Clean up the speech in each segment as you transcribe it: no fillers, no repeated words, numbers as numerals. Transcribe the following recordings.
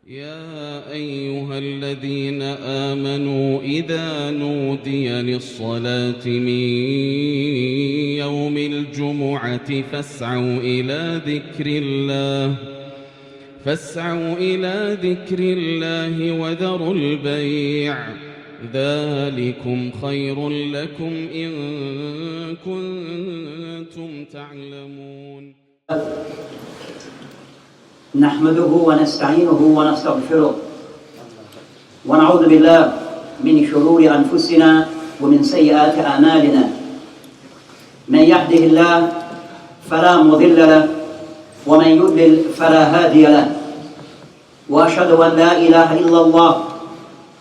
يا أيها الذين آمنوا إذا نودي للصلاة من يوم الجمعة فاسعوا إلى ذكر الله وذروا البيع ذلكم خير لكم إن كنتم تعلمون. نحمده ونستعينه ونستغفره ونعوذ بالله من شرور أنفسنا ومن سيئات أعمالنا. من يهده الله فلا مضل له ومن يضلل فلا هادي له، وأشهد أن لا إله إلا الله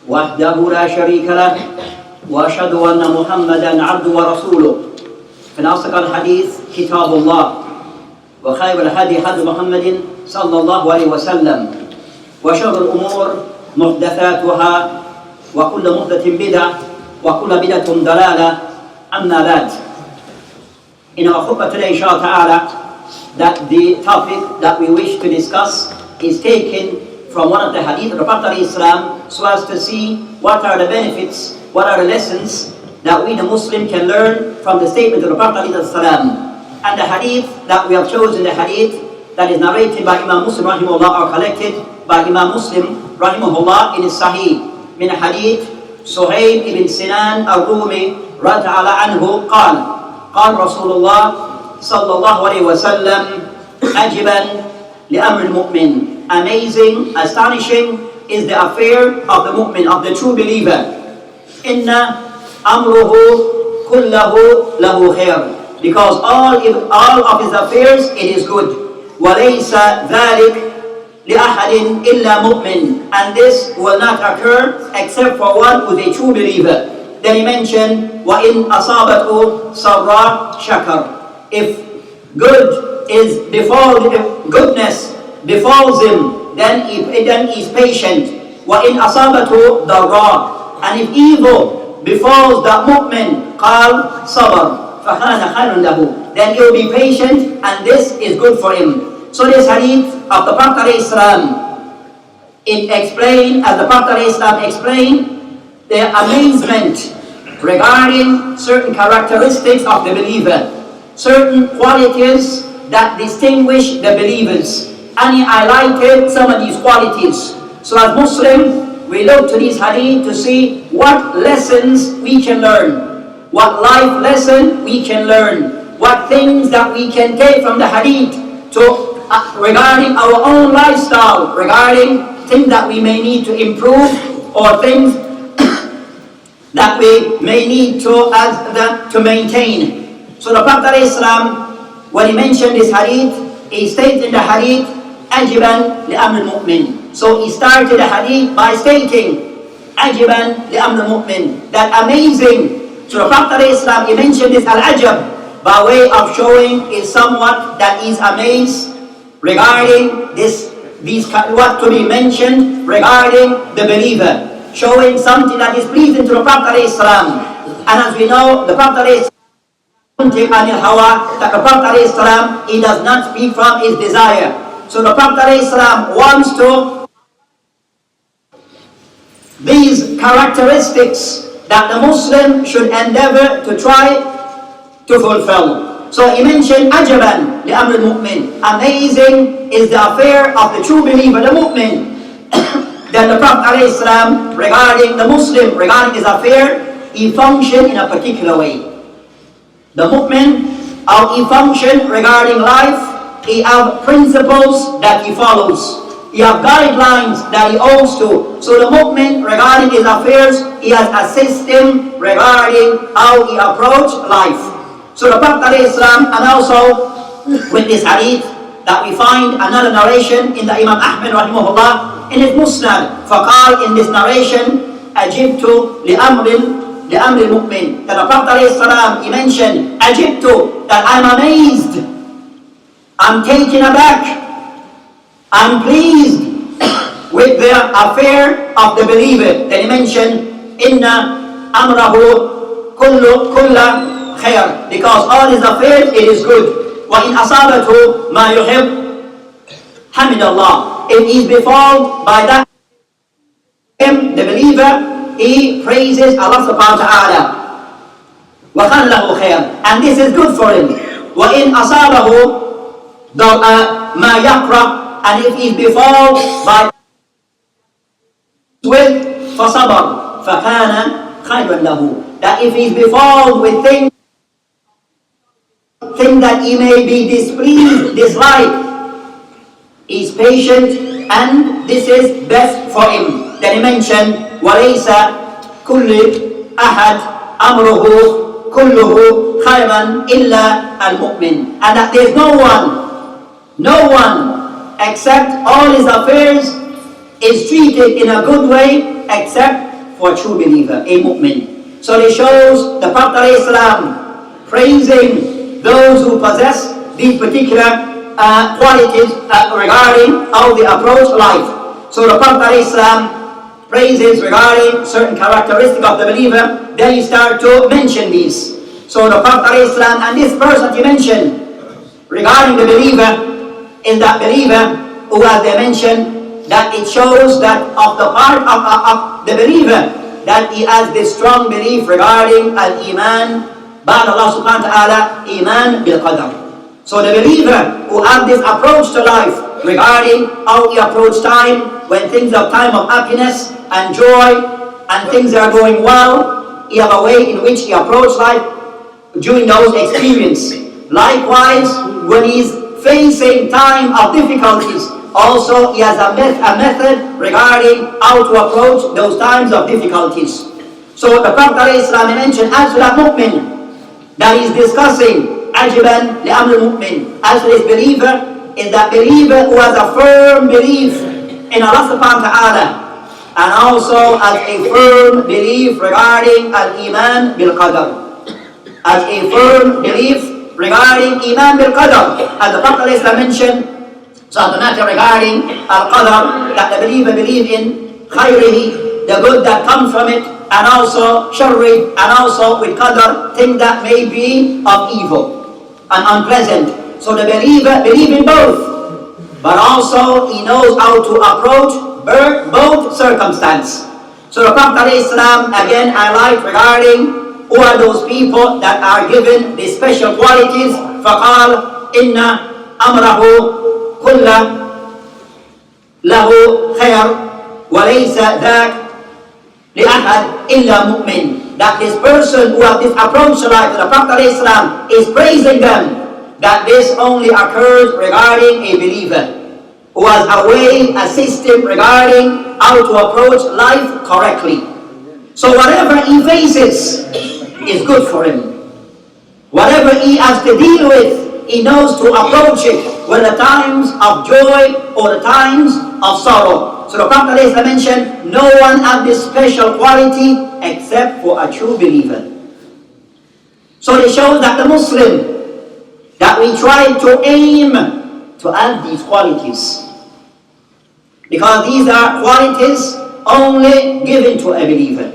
وحده لا شريك له، وأشهد أن محمدا عبده ورسوله. فإن أصدق الحديث كتاب الله، وخير الهدي هدي محمد صلى الله عليه وسلم، وشر الأمور محدثاتها وكل محدثة بدعة وكل بدعة ضلالة. أما بعد. In our khutbah today, inshallah ta'ala, that the topic that we wish to discuss is taken from one of the hadith of the Prophet ﷺ, so as to see what are the benefits, what are the lessons that we the Muslim can learn from the statement of the Prophet ﷺ. And the hadith that we have chosen, the hadith that is narrated by Imam Muslim rahimahullah, or collected by Imam Muslim rahimahullah in his Sahih, min hadith Suhaib ibn Sinan al-Rumi rad'ala anhu qala قال رسول الله صلى الله عليه وسلم عجبا لأمر المؤمن. Amazing, astonishing is the affair of the mu'min, of the true believer. إن أمره كله له خير, because all of his affairs it is good. وليس ذلك لأحد إلا مؤمن, and this will not occur except for one who is a true believer. Then he mentioned وَإِنْ أَصَابَتْهُ سَرَّةٌ شَكَرٌ. If goodness befalls him, then he is patient. وَإِنْ أَصَابَتْهُ ضَرَّةٌ, and if evil befalls the mu'min, قال صبر فَكَانَ خَيْرٌ لَهُ, then he will be patient, and this is good for him. So this hadith of the Prophet ﷺ, it explained, as the Prophet ﷺ explained, the amazement regarding certain characteristics of the believer, certain qualities that distinguish the believers, and he highlighted some of these qualities. So as Muslims, we look to this hadith to see what lessons we can learn, what life lesson we can learn, what things that we can take from the hadith to regarding our own lifestyle, regarding things that we may need to improve, or things that we may need to maintain. So the Prophet ﷺ, when he mentioned this hadith, he stated in the hadith, "Ajiban li amr al-mu'min." So he started the hadith by stating, "Ajiban li amr al-mu'min," that amazing. So the Prophet ﷺ, he mentioned this al-ajab by way of showing is somewhat that is amazed regarding what to be mentioned regarding the believer, showing something that is pleasing to the Prophet ﷺ. And as we know, the Prophet ﷺ, that the Prophet ﷺ, he does not speak from his desire. So the Prophet ﷺ wants to these characteristics that the Muslim should endeavor to try to fulfill. So he mentioned ajaban li amr al-mu'min. Amazing is the affair of the true believer, the mu'min. Then the Prophet ﷺ, regarding the Muslim, regarding his affair, he functioned in a particular way. The mu'min, how he functioned regarding life, he have principles that he follows. He have guidelines that he owes to. So the mu'min, regarding his affairs, he has a system regarding how he approach life. So the Prophet ﷺ, and also with this hadith that we find another narration in the Imam Ahmad rahimahullah in his Musnad, فقال, in this narration, أجبت لأمر المؤمن, that the Prophet ﷺ, he mentioned أجبت, that I'm amazed, I'm taken aback, I'm pleased with the affair of the believer. Then he mentioned إن أمره كل خير, because all his affairs it is good. وإن أصابته ما يحب حمد الله, if he is befallen by that, him, the believer, he praises Allah subhanahu wa ta'ala. وَكَانَ لَهُ خَيْرٌ, and this is good for him. وَإِنْ أَصَابَهُ مَا يَكْرَهُ, and if he is befallen by with فَصَبَرْ فَكَانَ خَيْرًا لَهُ, that if he is befallen with things that he may be displeased, dislike, he is patient, and this is best for him. Then he mentioned وَلَيْسَ كُلِّ أَحَدٍ أَمْرُهُ كُلُّهُ خَيْرًا إِلَّا الْمُؤْمِنِ, and that there is no one except all his affairs is treated in a good way except for a true believer, a mu'min. So it shows the Prophet ﷺ praising those who possess these particular qualities regarding how they approach life. So the Prophet ﷺ praises regarding certain characteristics of the believer. Then you start to mention these. So the Prophet ﷺ and this verse that you mentioned regarding the believer is that believer who, as they mentioned, that it shows that of the part of the believer that he has this strong belief regarding al-iman, ba'd Allah subhanahu wa ta'ala, iman bil-qadr. So the believer who has this approach to life regarding how he approaches time, when things are time of happiness and joy and things are going well, he have a way in which he approaches life during those experiences. Likewise, when he is facing time of difficulties, also he has a method regarding how to approach those times of difficulties. So the Prophet ﷺ mentioned as to that mu'min that he is discussing, ajiban li amr mu'min, as to this believer, is that believer who has a firm belief in Allah subhanahu wa ta'ala, and also has a firm belief regarding al-iman bil-qadr, as a firm belief regarding iman bil-qadr, as the Prophet ﷺ mentioned. So the matter regarding Al-Qadr, that the believer believe in khayrihi, the good that comes from it, and also sharri, and also with qadr, things that may be of evil and unpleasant. So the believer believe in both, but also he knows how to approach both circumstances. So the Prophet ﷺ again highlight regarding who are those people that are given these special qualities. فَقَالَ إِنَّ أَمْرَهُ كل له خير وليس ذاك لأحد إلا مؤمن, that this person who has this approach to life, the Prophet ﷺ is praising them, that this only occurs regarding a believer who has a way, a system regarding how to approach life correctly. So whatever he faces is good for him. Whatever he has to deal with, he knows to approach it, whether times of joy or the times of sorrow. So the Prophet ﷺ mentioned, no one has this special quality except for a true believer. So it shows that the Muslim, that we try to aim to have these qualities, because these are qualities only given to a believer.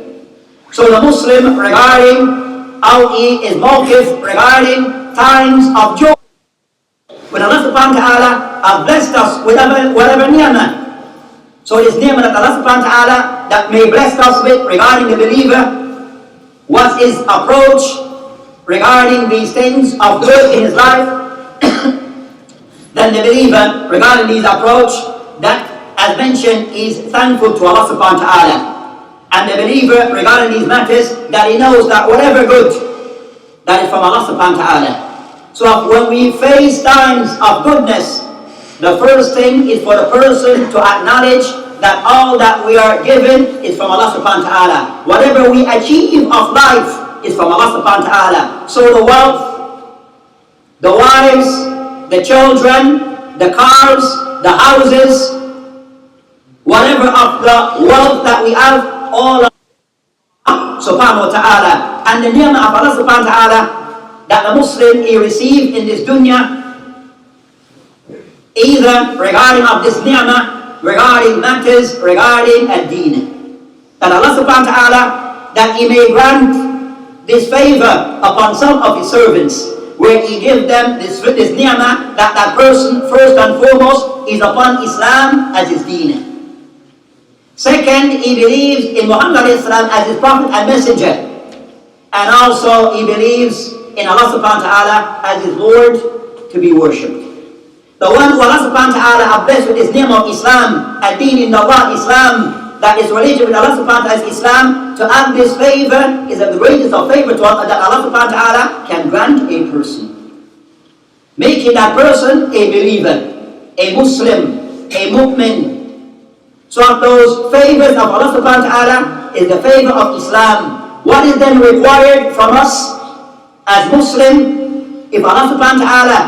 So the Muslim, regarding how he is mawqif regarding times of joy, when Allah subhanahu wa ta'ala has blessed us with whatever ni'mah, so this ni'mah that Allah subhanahu wa ta'ala that may bless us with regarding the believer, what is approach regarding these things of good in his life, then the believer regarding these approach, that as mentioned is thankful to Allah subhanahu wa ta'ala. And the believer regarding these matters, that he knows that whatever good, that is from Allah subhanahu wa ta'ala. So when we face times of goodness, the first thing is for the person to acknowledge that all that we are given is from Allah subhanahu wa ta'ala. Whatever we achieve of life is from Allah subhanahu wa ta'ala. So the wealth, the wives, the children, the cars, the houses, whatever of the wealth that we have, all of Allah subhanahu wa ta'ala. And the ni'mah of Allah subhanahu wa ta'ala that the Muslim he received in this dunya, either regarding of this ni'mah, regarding matters, regarding ad-deen. That Allah subhanahu wa ta'ala, that he may grant this favor upon some of his servants, where he gives them this ni'mah that that person first and foremost is upon Islam as his deen. Second, he believes in Muhammad as his prophet and messenger. And also he believes in Allah subhanahu wa ta'ala as his Lord to be worshipped. The one who Allah subhanahu wa ta'ala has blessed with his name of Islam, ad-din in Allah, Islam, that is related with Allah subhanahu wa ta'ala as Islam, to have this favor is the greatest of favor to Allah that Allah subhanahu wa ta'ala can grant a person, making that person a believer, a Muslim, a mu'min. So of those favors of Allah subhanahu wa ta'ala is the favor of Islam. What is then required from us as Muslim? If Allah subhanahu wa ta'ala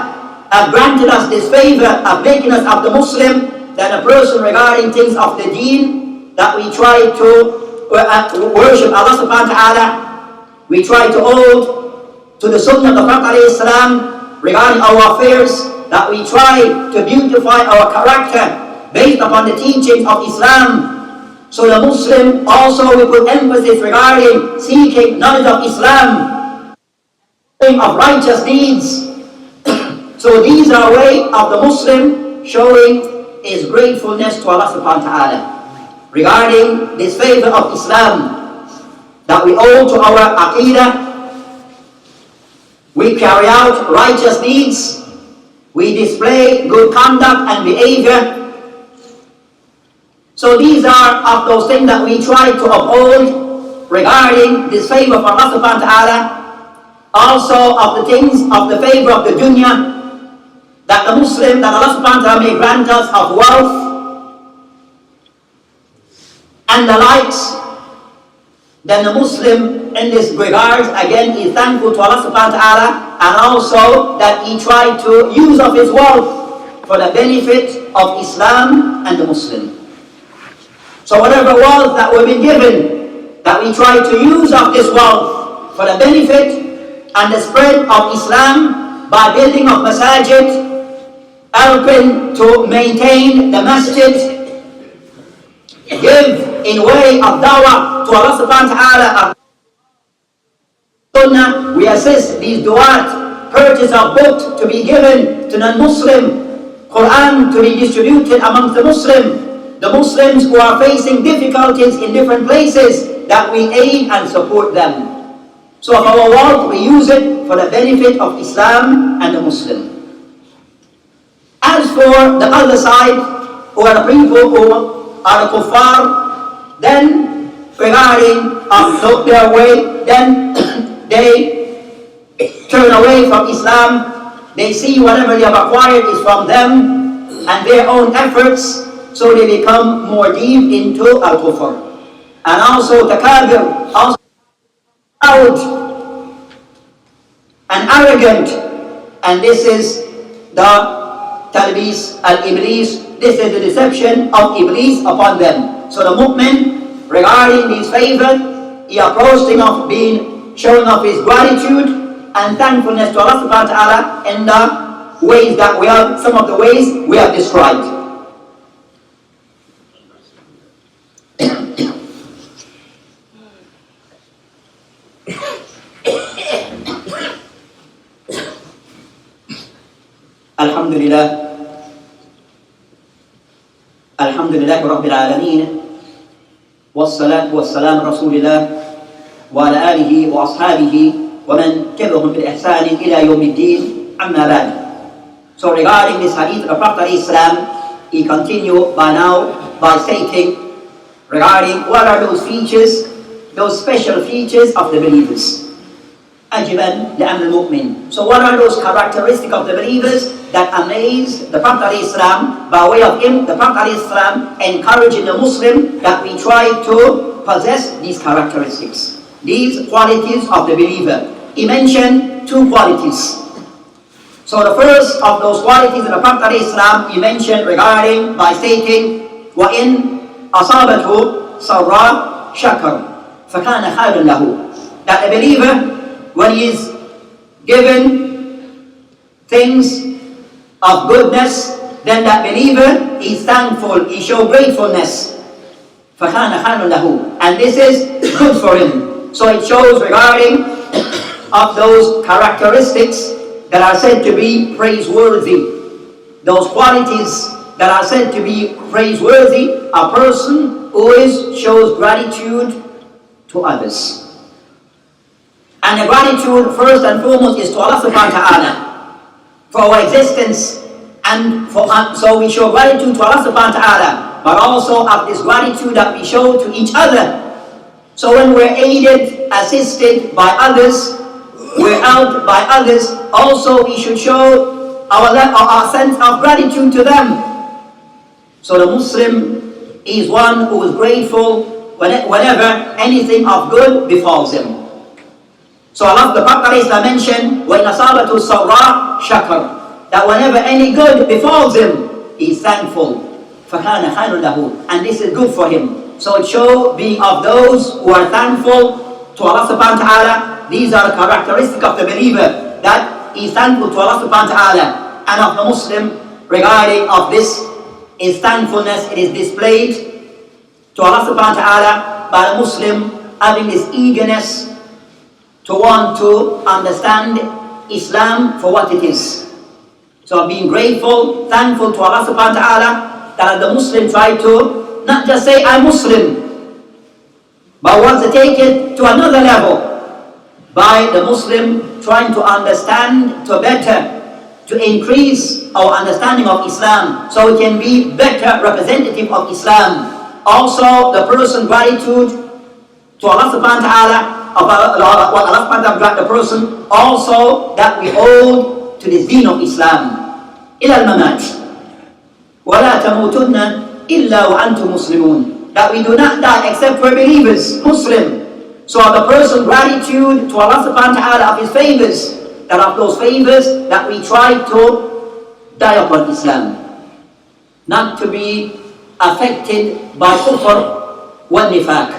has granted us this favor of making us of the Muslim, then a person regarding things of the deen, that we try to worship Allah subhanahu wa ta'ala, we try to hold to the sunnah of the Prophet alayhi salam regarding our affairs, that we try to beautify our character based upon the teachings of Islam. So the Muslim also we put emphasis regarding seeking knowledge of Islam, of righteous deeds. So these are a way of the Muslim showing his gratefulness to Allah subhanahu wa ta'ala regarding this favor of Islam that we owe to our Aqidah. We carry out righteous deeds, we display good conduct and behavior. So these are of those things that we try to uphold regarding this favor from Allah subhanahu wa ta'ala. Also of the things of the favor of the dunya, that the Muslim, that Allah subhanahu wa ta'ala may grant us of wealth and the likes, then the Muslim in this regard again is thankful to Allah subhanahu wa ta'ala, and also that he tried to use of his wealth for the benefit of Islam and the Muslim. So whatever wealth that we've been given, that we try to use of this wealth for the benefit and the spread of Islam by building of masajid, helping to maintain the masjid, give in way of dawah to Allah subhanahu wa ta'ala. Sunnah, we assist these du'at, purchase of books to be given to non-Muslim, Quran to be distributed amongst the Muslims who are facing difficulties in different places, that we aid and support them. So of our wealth, we use it for the benefit of Islam and the Muslim. As for the other side, who are the people who are the kuffar, then regarding their way, then they turn away from Islam. They see whatever they have acquired is from them and their own efforts, so they become more deep into al-kufr. And also takabir, also proud and arrogant, and this is the talbis al-iblis, this is the deception of Iblis upon them. So the mu'min, regarding these favors, he approached him of showing of his gratitude and thankfulness to Allah subhanahu wa ta'ala in the ways that we have, some of the ways we have described. Alhamdulillah Rabbil Alameen, wassalatu wassalam Rasulillah wa ala alihi wa ashabihi wa man tabi'ahum bil ihsani ila yawmiddin, amma ba'd. So regarding this hadith of the Prophet Islam, he continued by stating regarding what are those features, those special features of the believers. Ajiban li'amr al-mu'min. So what are those characteristics of the believers that amaze the Prophet ﷺ, by way of him, the Prophet ﷺ, encouraging the Muslim that we try to possess these characteristics, these qualities of the believer. He mentioned two qualities. So the first of those qualities of the Prophet ﷺ he mentioned regarding by stating, وَإِنْ أَصَابَتْهُ سَرَّى شَكَرٌ فَكَانَ خَيْرًا لَهُ. That the believer, when he is given things of goodness, then that believer is thankful, he shows gratefulness. فَكَانَ خَيْرًا لَهُ. And this is good for him. So it shows regarding of those characteristics that are said to be praiseworthy. Those qualities that are said to be praiseworthy, a person always shows gratitude to others. And the gratitude first and foremost is to Allah subhanahu wa ta'ala for our existence, and so we show gratitude to Allah subhanahu wa ta'ala, but also of this gratitude that we show to each other. So when we're aided, assisted by others, we're helped by others, also we should show our sense of gratitude to them. So the Muslim is one who is grateful whenever anything of good befalls him. So Allah the Prophet mentioned, وَإِنْ أَصَابَتُ السَّرَّاءُ شَكَرَ, that whenever any good befalls him, he is thankful. فَكَانَ خَيْرٌ لَهُ, and this is good for him. So it shows being of those who are thankful to Allah subhanahu wa ta'ala. These are the characteristics of the believer, that he is thankful to Allah subhanahu wa ta'ala. And of the Muslim, regarding of this, is thankfulness, it is displayed to Allah subhanahu wa ta'ala by the Muslim having this eagerness to want to understand Islam for what it is. So being grateful, thankful to Allah subhanahu wa ta'ala, that the Muslim try to not just say I'm Muslim, but wants to take it to another level by the Muslim trying to understand to better, to increase our understanding of Islam, so we can be better representative of Islam. Also, the person gratitude to Allah subhanahu wa ta'ala, what Allah subhanahu wa ta'ala the person, also that we hold to this deen of Islam. إِلَى الْمَمَاتِ وَلَا تَمُوتُنَّ إِلَّا وَأَنْتُمْ مُسْلِمُونَ, that we do not die except we're believers, Muslim. So the person gratitude to Allah subhanahu wa ta'ala of his favors, that of those favors that we try to die upon Islam, not to be affected by kufr wal nifaq.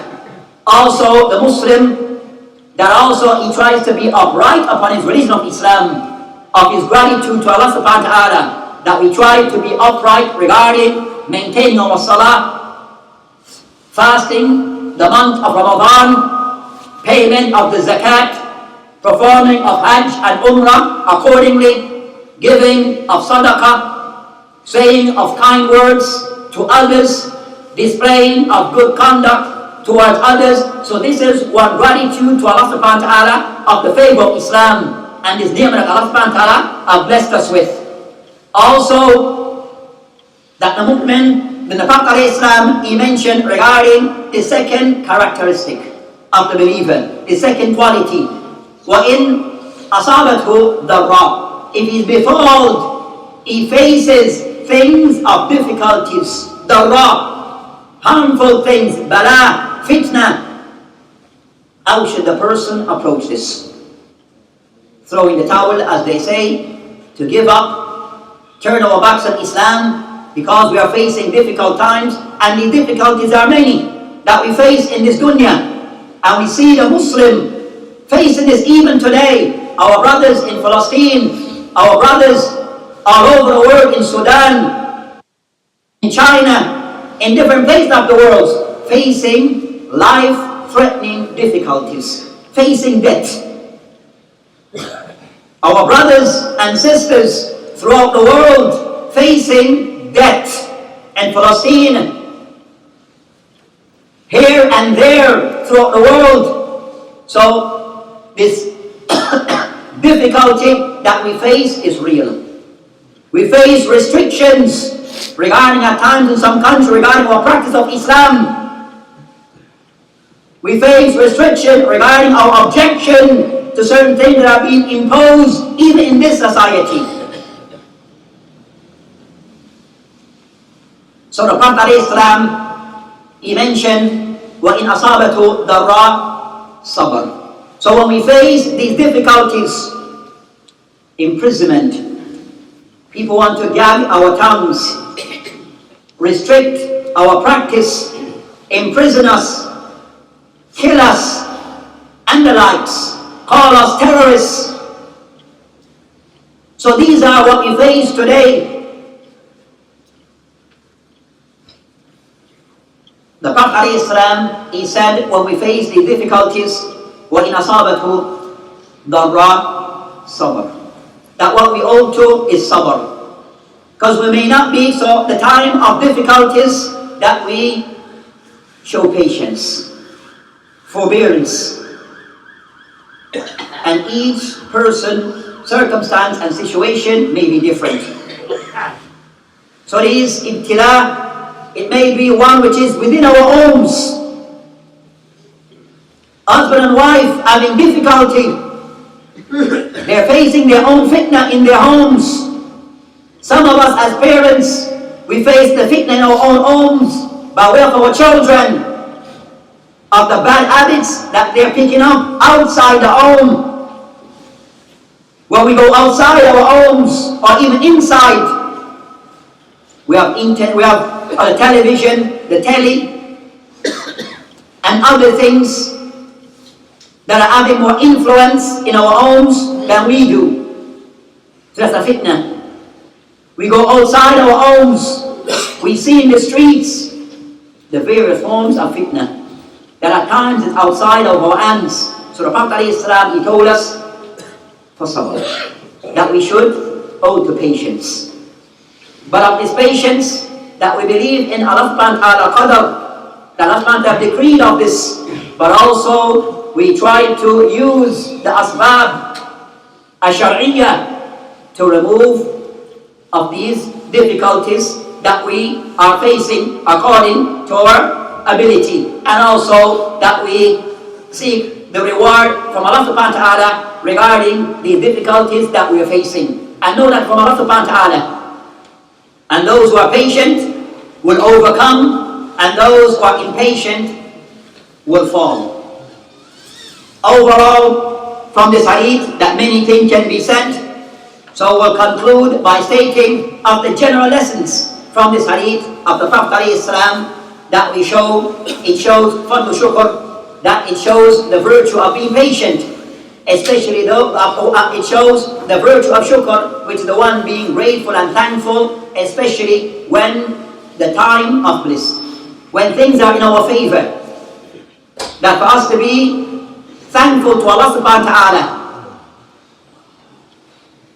Also the Muslim, that also he tries to be upright upon his religion of Islam, of his gratitude to Allah subhanahu wa ta'ala, that we try to be upright regarding maintaining our salah, fasting, the month of Ramadan, payment of the zakat, performing of Hajj and Umrah accordingly, giving of sadaqah, saying of kind words to others, displaying of good conduct towards others. So this is what gratitude to Allah subhanahu wa ta'ala of the favor of Islam and this ni'mah that Allah subhanahu wa ta'ala have blessed us with. Also, that the mu'min, when the Prophet Islam, he mentioned regarding the second characteristic of the believer, the second quality, وَإِنْ أَصَابَتْهُ ضَرَّةٌ, if he is befouled, he faces things of difficulties, ضَرَّةٌ, harmful things, bala, fitna. How should the person approach this? Throwing the towel, as they say, to give up, turn our backs on Islam, because we are facing difficult times, and the difficulties are many that we face in this dunya. And we see the Muslim facing this even today. Our brothers in Palestine, our brothers all over the world, in Sudan, in China, in different places of the world, facing life-threatening difficulties, facing death. Our brothers and sisters throughout the world facing death, and Palestine, here and there throughout the world. So this difficulty that we face is real. We face restrictions regarding at times in some countries regarding our practice of Islam. We face restriction regarding our objection to certain things that are being imposed even in this society. So the Prophet ﷺ, he mentioned, وَإِنْ أَصَابَتُ ضَرَّةٌ صَبَرٌ. So when we face these difficulties, imprisonment, people want to gag our tongues, restrict our practice, imprison us, kill us, and the likes, call us terrorists. So these are what we face today. The Prophet ﷺ, he said, when we face these difficulties, وَإِنْ أَصَابَتْهُ ضَرَّةٌ صَبَرٌ. that what we owe to is sabr. Because we may not be, so the time of difficulties that we show patience, forbearance. And each person, circumstance and situation may be different. So these ibtila, it may be one which is within our homes. Husband and wife having difficulty. They're facing their own fitna in their homes. Some of us as parents, we face the fitna in our own homes by way of our children, of the bad habits that they're picking up outside the home. When we go outside our homes or even inside, we have the television, the telly, and other things that are having more influence in our homes than we do. So that's a fitna. We go outside our homes, we see in the streets the various forms of fitna that at times is outside of our hands. So the Prophet ﷺ, he told us for sabr, that we should owe to patience. But of this patience, that we believe in Allah subhanahu wa ta'ala qadar, that Allah subhanahu wa ta'ala decreed of this, but also we try to use the asbab ash-shar'iyyah to remove of these difficulties that we are facing according to our ability, and also that we seek the reward from Allah subhanahu wa ta'ala regarding the difficulties that we are facing, and know that from Allah subhanahu wa ta'ala. And those who are patient will overcome, and those who are impatient will fall. Overall, from this hadith, that many things can be said. So we'll conclude by stating of the general lessons from this hadith of the Prophet ﷺ, that it shows fadlu shukr, that it shows the virtue of being patient, especially though it shows the virtue of shukr, which is the one being grateful and thankful, especially when the time of bliss, when things are in our favor, that for us to be thankful to Allah subhanahu wa ta'ala.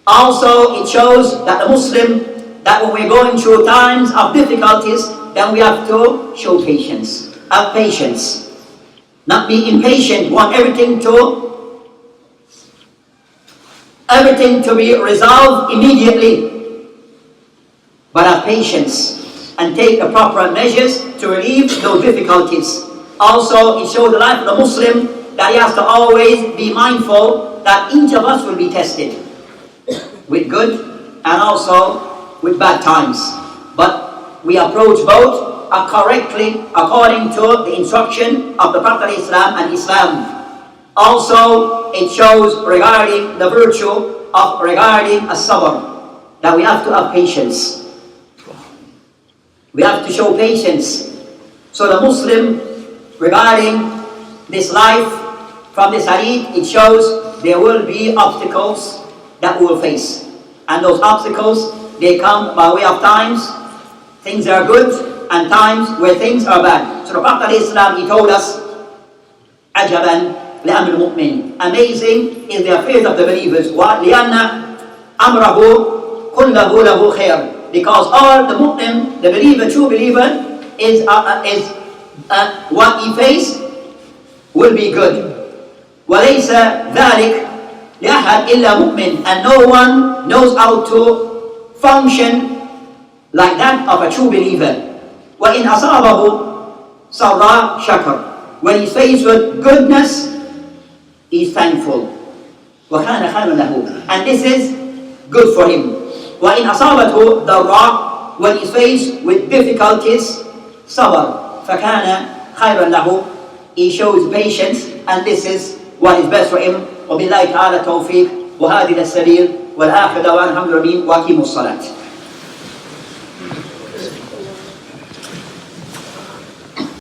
Also, it shows that the Muslim, that when we're going through times of difficulties, then we have to show patience. Have patience. Not be impatient, want everything to be resolved immediately. But have patience and take the proper measures to relieve those difficulties. Also, it shows the life of the Muslim that he has to always be mindful that each of us will be tested with good and also with bad times. But we approach both correctly according to the instruction of the Prophet ﷺ and Islam. Also, it shows regarding the virtue of regarding as-sabr, that we have to have patience. We have to show patience. So the Muslim, regarding this life, from this hadith, it shows there will be obstacles that we will face. And those obstacles, they come by way of times things are good and times where things are bad. So the Prophet ﷺ, he told us, Ajaban li'amr mu'min, amazing is the affairs of the believers. Wa li'anna amrahu kullahu lahu khair, because all the mu'min, the believer, true believer, is what he faces will be good. وَلَيْسَ ذَلِكَ لِأَحَدٍ إِلَّا مُؤْمِنٍ, and no one knows how to function like that of a true believer. وَإِنْ أَصَابَهُ سَرَّى شَكَرٍ, when he's faced with goodness, he's thankful. وَكَانَ خَيْرًا لَهُ, and this is good for him. وَإِنْ أَصَابَتْهُ ضَرَّى, when he's faced with difficulties, صَبَرٍ فَكَانَ خَيْرًا لَهُ, he shows patience, and this is what is best for him. وبالله تعالى التوفيق وهذه السبيل والآخر دعوانا الحمد لله وأقيموا الصلاة.